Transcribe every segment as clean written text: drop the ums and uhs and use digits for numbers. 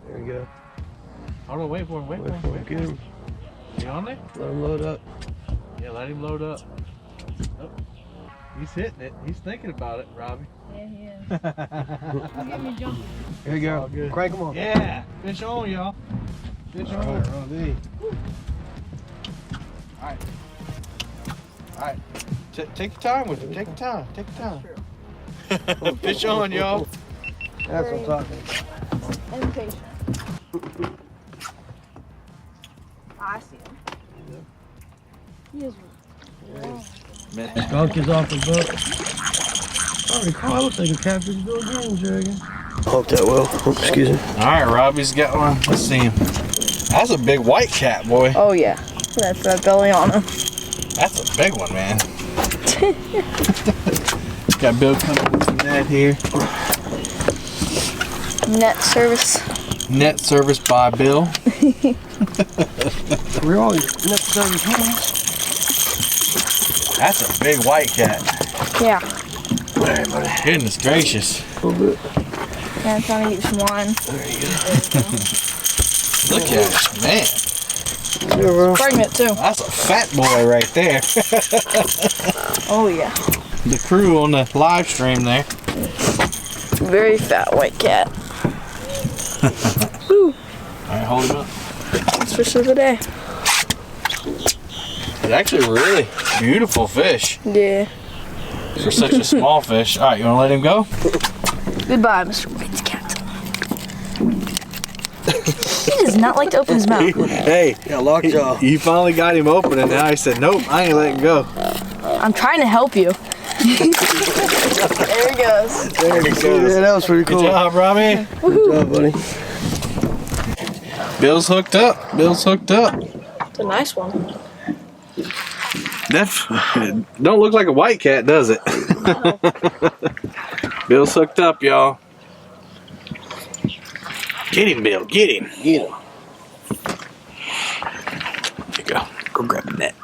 There we go. Hold on, wait for him, wait for him. Get him. You on there? Let him load up. Yeah, let him load up. Oh, he's hitting it. He's thinking about it, Robbie. Yeah, he is. Get me jumping. Here you go. Crank him on. Yeah, fish on, y'all. Fish on. Alright, Robbie. Alright. Alright. Take your time with it. Take your time. Take your time. Fish on, y'all. That's what I'm talking about. Impatient. I see him. He is. Skunk is off the boat. Oh, Carl looks like a catfish bill game, Dragon. I hope that will. Oh, excuse me. Alright, Robbie's got one. Let's see him. That's a big white cat, boy. Oh, yeah. That's that belly on him. That's a big one, man. Got Bill coming with some net here. Net service. Net service by Bill. We're all net service hands. That's a big white cat. Yeah. Alright, buddy. Goodness gracious. A little bit. Yeah, I'm trying to get some wine. There you go. Look at it, man. Yeah, bro. Pregnant, too. That's a fat boy right there. Oh, yeah. The crew on the live stream there. Very fat white cat. Woo. Alright, hold him up. That's fish of the day. It's actually a really beautiful fish Yeah. for such a small fish. Alright, you want to let him go? Goodbye, Mr. White's cat. He does not like to open his mouth. Hey, got lockjaw. You finally got him open and now he said, nope, I ain't letting go. I'm trying to help you. There he goes. There he goes. Yeah, that was pretty cool. Good job, Robbie. Good job, buddy. Bill's hooked up. Bill's hooked up. It's a nice one. That don't look like a white cat, does it? Bill's hooked up, y'all. Get him, Bill. Get him. Get him. There you go. Go grab the net.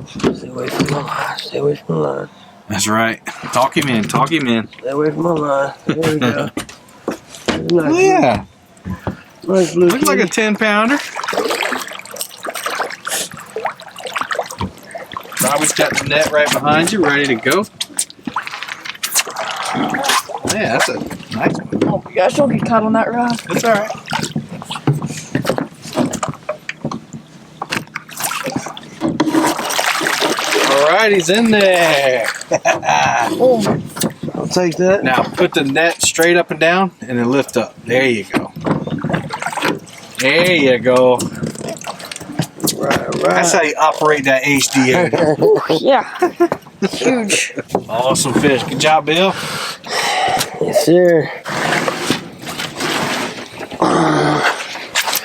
Stay away from the line. Stay away from the line. That's right. Talk him in. Talk him in. Stay away from the line. There we go. Oh, yeah. Nice blue. Looks like a 10-pounder. Robbie's got the net right behind you, ready to go. Yeah, that's a nice one. Oh my gosh, don't get caught on that rod. That's all right. All right, he's in there. Oh, I'll take that. Now put the net straight up and down and then lift up. There you go. There you go. Right. That's how you operate that HDA. yeah. Huge. Awesome fish. Good job, Bill. Yes, sir.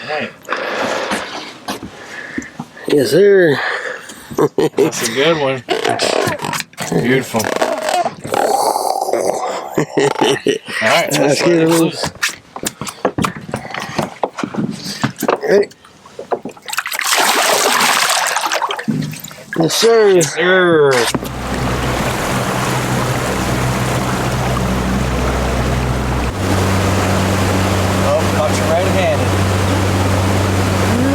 Hey, Yes, sir. that's a good one. Beautiful. All right, Let's get it loose. Ready? Yes, sir. Yes, sir. Oh, caught you right-handed.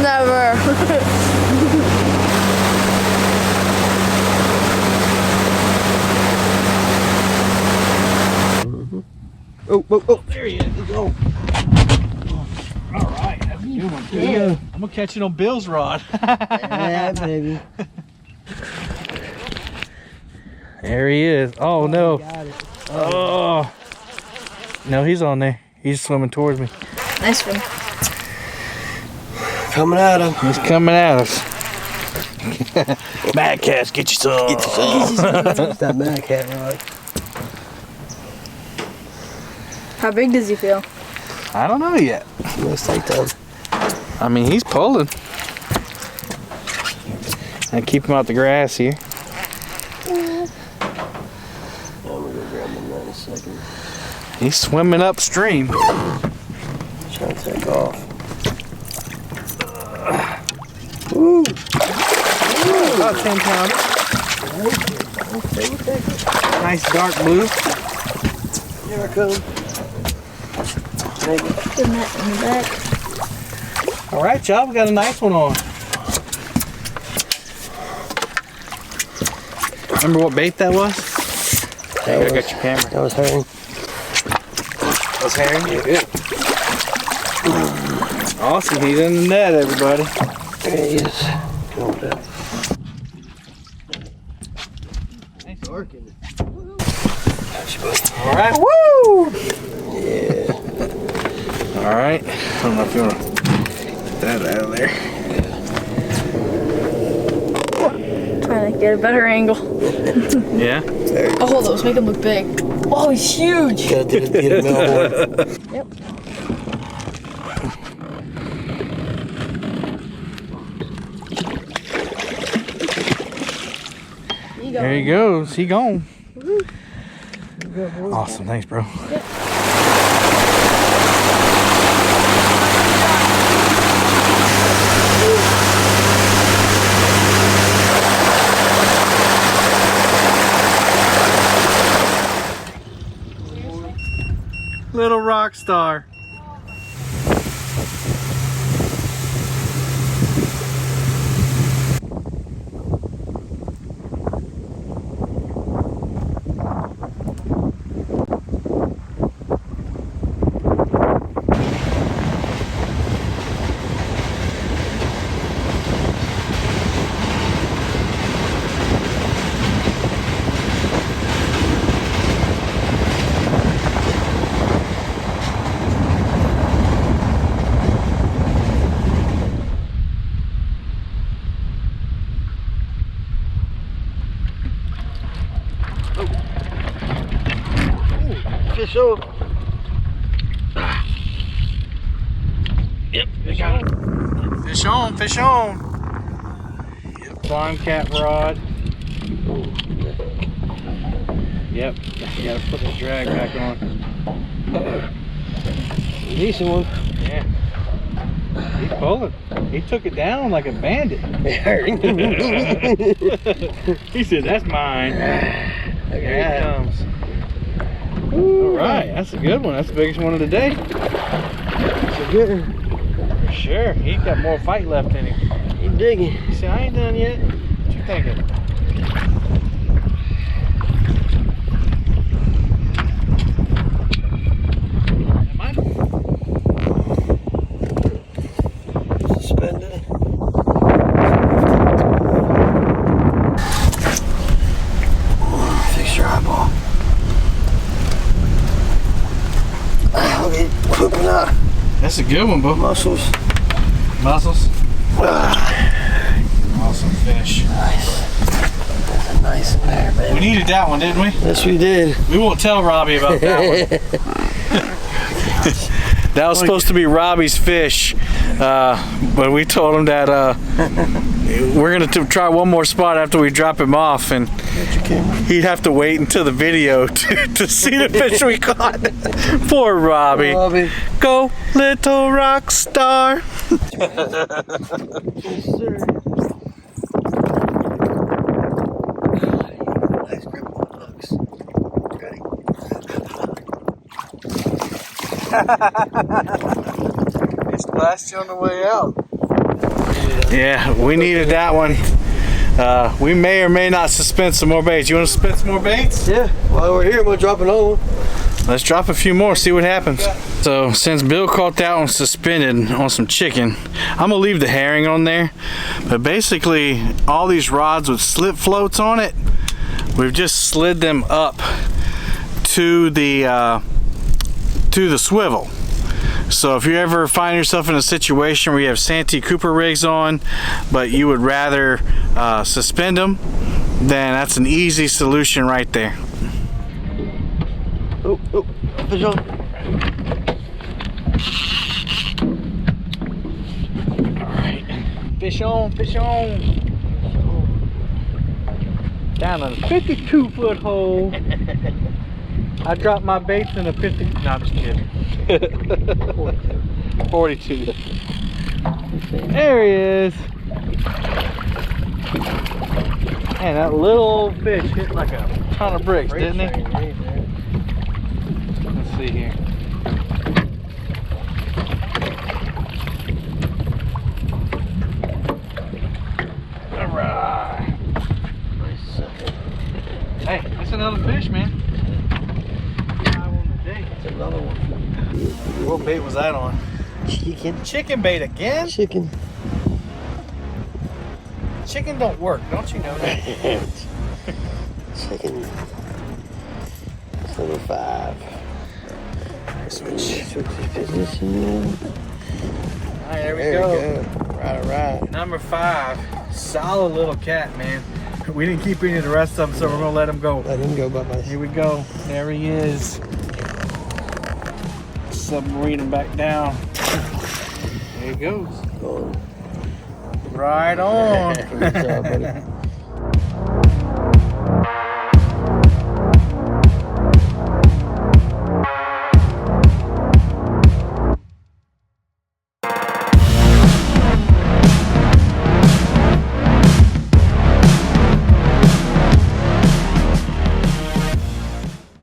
Never. Oh. There he is. Oh. All right, that's a good one. Yeah. I'm gonna catch it on Bill's rod. Yeah, baby. There he is. Oh no. Got it. Oh. No, he's on there. He's swimming towards me. Nice one. Coming at him. He's coming at us. Mad Cats, get you some. Get It's that mad cat rod. How big does he feel? I don't know yet. Let's take them. I mean, he's pulling. I keep him out the grass here. I'm gonna go grab him in a second. He's swimming upstream. Trying to take off. Woo! About 10 pounder. Okay, we'll take it. Nice dark blue. Here I come. Maybe. Put that in the back. All right, y'all, we got a nice one on. Remember what bait that was? I got your camera. That was herring. That was herring? Yeah, good. Awesome, he's in the net, everybody. There he is. Come on, Dad. Nice Dark in it. All right. Woo! Yeah. All right. I don't know if you want to get that out of there. Trying to get a better angle. Yeah? Oh, hold on, let's make him look big. Oh, he's huge. Gotta get a melbourne. Yep. There he goes. He gone. Awesome. Thanks, bro. Yep. Little rock star. Fish on. Yep, fish on. Fish on, fish on. Yep, slime cat rod. Yep, you gotta put the drag back on. Decent one. Yeah. He's pulling. He took it down like a bandit. He said, that's mine. Here it comes. All right, that's a good one. That's the biggest one of the day. It's a good one. For sure. He's got more fight left in him. He's digging. He said, I ain't done yet. What you thinking? Suspended. Fix your eyeball. Okay, pooping out That's a good one, bro. muscles. Mussels. Awesome fish. Nice. That's a nice in there, baby. We needed that one, didn't we? Yes, we did. We won't tell Robbie about that one. That was supposed to be Robbie's fish, but we told him that we're gonna try one more spot after we drop him off, and he'd have to wait until the video to see the fish we caught. Poor Robbie. Robbie. Go, little rock star. Yes, sir. Nice grip on the hooks. Ready? He splashed you on the way out. Yeah, we needed that one. We may or may not suspend some more baits. You want to suspend some more baits? Yeah, while we're here, we'll drop another one. Let's drop a few more, see what happens. So since Bill caught that one suspended on some chicken, I'm gonna leave the herring on there. But basically, all these rods with slip floats on it, we've just slid them up to the swivel. So if you ever find yourself in a situation where you have Santee Cooper rigs on, but you would rather suspend them, then that's an easy solution right there. Oh, fish on. Alright. Fish on, fish on. Down a 52-foot hole. I dropped my baits in a 50. No, I'm just kidding. 42. There he is. Man, that little old fish hit like a ton of bricks, didn't he? Let's see here. Alright. Hey, that's another fish, man. That's another one. What bait was that on? Chicken. Chicken bait again? Chicken. Chicken don't work, don't you know that? Chicken. It's number 5. Switch. Switch position. Alright, there we There go. we go. Right. Number 5. Solid little cat, man. We didn't keep any of the rest of them, so we're gonna let him go. Let him go by myself. Here we go. There he is. Submarine him back down. There he goes. Going. Right on. Good job, buddy.